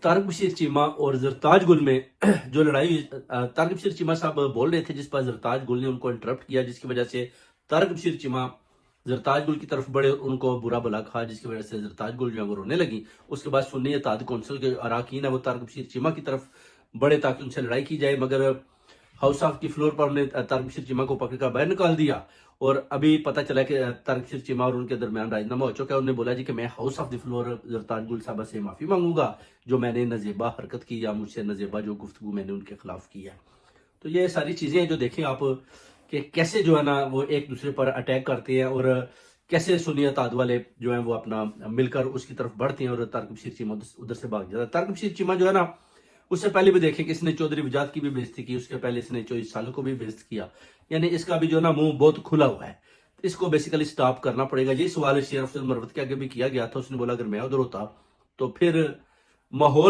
طارق بشیر چیمہ اور زرتاج گل میں جو لڑائی ہوئی، طارق بشیر چیمہ صاحب بول رہے تھے جس پر زرتاج گل نے ان کو انٹرپٹ کیا، جس کی وجہ سے طارق بشیر چیمہ زرتاج گل کی طرف بڑے، ان کو برا بلا کھا، جس کی وجہ سے زرتاج گل جو ہے وہ رونے لگی۔ اس کے بعد سنی اتحاد کونسل کے اراکین ہیں وہ طارق بشیر چیمہ کی طرف بڑے تاکہ ان سے لڑائی کی جائے، مگر ہاؤس آف کی فلور پر انہوں نے طارق بشیر چیمہ کو پکڑ کر باہر نکال دیا، اور ابھی پتہ چلا کہ طارق بشیر چیمہ اور ان کے درمیان راجنامہ نامہ ہو چکا ہے۔ انہوں نے بولا جی کہ میں house of the floor Zartaj Gul صاحبہ سے معافی مانگوں گا جو میں نے نازیبا حرکت کی یا مجھ سے نازیبا جو گفتگو میں نے ان کے خلاف کی ہے۔ تو یہ ساری چیزیں ہیں جو دیکھیں آپ کہ کیسے جو ہے نا وہ ایک دوسرے پر اٹیک کرتے ہیں، اور کیسے سنی اتحاد والے جو ہیں وہ اپنا مل کر اس کی طرف بڑھتے ہیں، اور طارق بشیر چیمہ ادھر سے بھاگ جاتا ہے۔ طارق بشیر چیمہ جو ہے نا اس سے پہلے بھی دیکھیں کہ اس نے چودھری وجاد کی بھی بےزتی کی، اس کے پہلے اس نے 24 سالوں کو بھی بےزتی کیا، یعنی اس کا بھی جو ہے نا منہ بہت کھلا ہوا ہے۔ اس کو بیسیکلی سٹاپ کرنا پڑے گا۔ یہ سوال شیخ افضل مروت کے آگے بھی کیا گیا تھا، اس نے بولا اگر میں ادھر ہوتا تو پھر ماحول